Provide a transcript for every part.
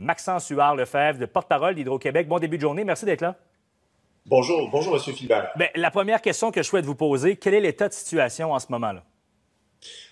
Maxence Huard-Lefebvre, de porte-parole d'Hydro-Québec. Bon début de journée. Merci d'être là. Bonjour, M. Philibert. Bien, la première question que je souhaite vous poser, quel est l'état de situation en ce moment-là?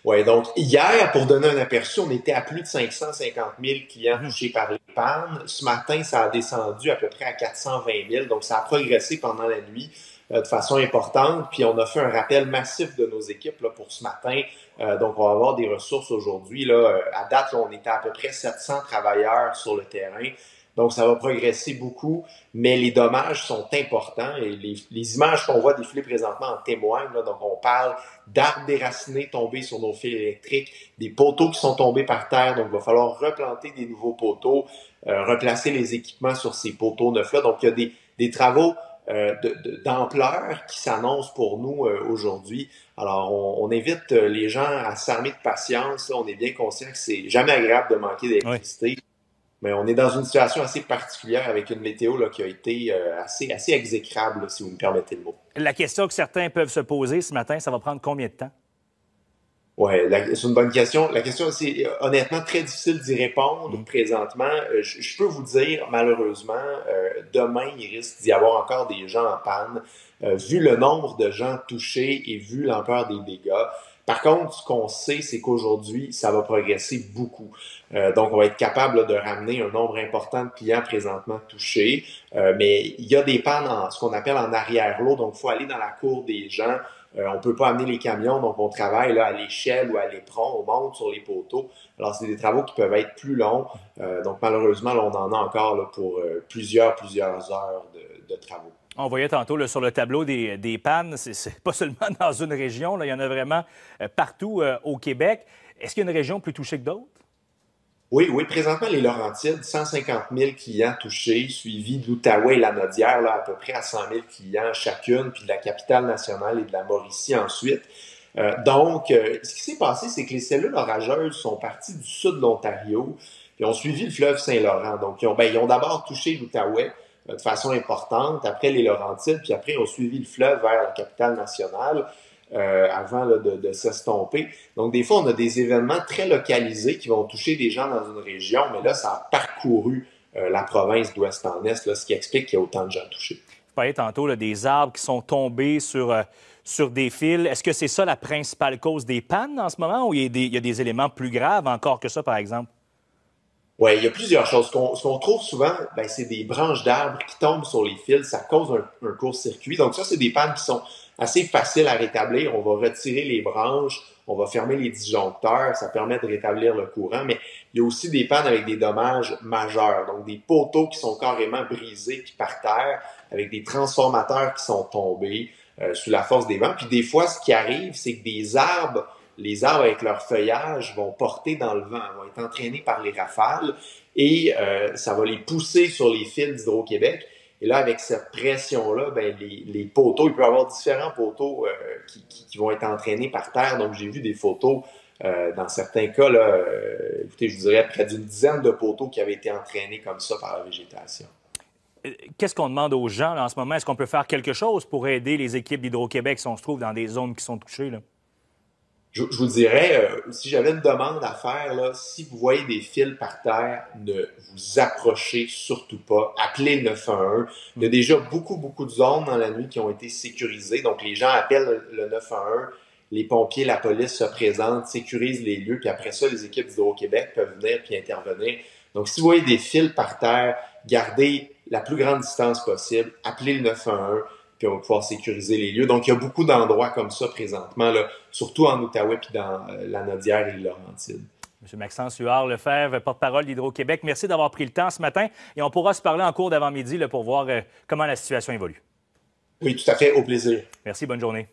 Oui, donc hier, pour donner un aperçu, on était à plus de 550 000 clients touchés par les pannes. Ce matin, ça a descendu à peu près à 420 000, donc ça a progressé pendant la nuit de façon importante. Puis on a fait un rappel massif de nos équipes là, pour ce matin. Donc on va avoir des ressources aujourd'hui. À date, là, on était à peu près 700 travailleurs sur le terrain. Donc, ça va progresser beaucoup, mais les dommages sont importants et les images qu'on voit défiler présentement en témoignent. Là. Donc, on parle d'arbres déracinés tombés sur nos fils électriques, des poteaux qui sont tombés par terre. Donc, il va falloir replanter des nouveaux poteaux, replacer les équipements sur ces poteaux neufs-là. Donc, il y a des travaux d'ampleur qui s'annoncent pour nous aujourd'hui. Alors, on invite les gens à s'armer de patience. Là. On est bien conscient que c'est jamais agréable de manquer d'électricité. Oui. Mais on est dans une situation assez particulière avec une météo là, qui a été assez exécrable, là, si vous me permettez le mot. La question que certains peuvent se poser ce matin, ça va prendre combien de temps? Oui, c'est une bonne question. La question, c'est honnêtement très difficile d'y répondre présentement. Je peux vous dire, malheureusement, demain, il risque d'y avoir encore des gens en panne. Vu le nombre de gens touchés et vu l'ampleur des dégâts, par contre, ce qu'on sait, c'est qu'aujourd'hui, ça va progresser beaucoup. Donc, on va être capable là, de ramener un nombre important de clients présentement touchés. Mais il y a des pannes en ce qu'on appelle en arrière-lot. Donc, il faut aller dans la cour des gens. On peut pas amener les camions, donc on travaille là, à l'échelle ou à l'éperon. On monte sur les poteaux. Alors, c'est des travaux qui peuvent être plus longs. Donc, malheureusement, là, on en a encore là, pour plusieurs heures de travaux. On voyait tantôt là, sur le tableau des pannes, c'est pas seulement dans une région, là, il y en a vraiment partout au Québec. Est-ce qu'il y a une région plus touchée que d'autres? Oui, présentement, les Laurentides, 150 000 clients touchés, suivis de l'Outaouais et la Nodière, là, à peu près à 100 000 clients chacune, puis de la Capitale-Nationale et de la Mauricie ensuite. Ce qui s'est passé, c'est que les cellules orageuses sont parties du sud de l'Ontario, puis ont suivi le fleuve Saint-Laurent. Donc, ils ont d'abord touché l'Outaouais de façon importante, après les Laurentides, puis après, ils ont suivi le fleuve vers la Capitale-Nationale. Avant là, de s'estomper. Donc, des fois, on a des événements très localisés qui vont toucher des gens dans une région, mais là, ça a parcouru la province d'ouest en est, là, ce qui explique qu'il y a autant de gens touchés. Vous parliez tantôt là, des arbres qui sont tombés sur des fils. Est-ce que c'est ça la principale cause des pannes en ce moment ou il y a des éléments plus graves encore que ça, par exemple? Oui, il y a plusieurs choses. Ce qu'on trouve souvent, c'est des branches d'arbres qui tombent sur les fils. Ça cause un court-circuit. Donc ça, c'est des pannes qui sont assez faciles à rétablir. On va retirer les branches, on va fermer les disjoncteurs. Ça permet de rétablir le courant. Mais il y a aussi des pannes avec des dommages majeurs. Donc des poteaux qui sont carrément brisés puis par terre, avec des transformateurs qui sont tombés sous la force des vents. Puis des fois, ce qui arrive, c'est que les arbres avec leur feuillage vont porter dans le vent, vont être entraînés par les rafales et ça va les pousser sur les fils d'Hydro-Québec. Et là, avec cette pression-là, les poteaux, il peut y avoir différents poteaux qui vont être entraînés par terre. Donc, j'ai vu des photos, dans certains cas, là, écoutez, je vous dirais près d'une dizaine de poteaux qui avaient été entraînés comme ça par la végétation. Qu'est-ce qu'on demande aux gens là, en ce moment? Est-ce qu'on peut faire quelque chose pour aider les équipes d'Hydro-Québec si on se trouve dans des zones qui sont touchées, là? Je vous dirais, si j'avais une demande à faire, là, si vous voyez des fils par terre, ne vous approchez surtout pas. Appelez le 911. Il y a déjà beaucoup de zones dans la nuit qui ont été sécurisées. Donc, les gens appellent le 911. Les pompiers, la police se présentent, sécurisent les lieux. Puis après ça, les équipes d'Hydro-Québec peuvent venir puis intervenir. Donc, si vous voyez des fils par terre, gardez la plus grande distance possible. Appelez le 911. Puis on va pouvoir sécuriser les lieux. Donc, il y a beaucoup d'endroits comme ça présentement, là, surtout en Outaouais puis dans la Nodière et les Laurentides. M. Maxence Huard-Lefebvre, porte-parole d'Hydro-Québec, merci d'avoir pris le temps ce matin et on pourra se parler en cours d'avant-midi pour voir comment la situation évolue. Oui, tout à fait. Au plaisir. Merci, bonne journée.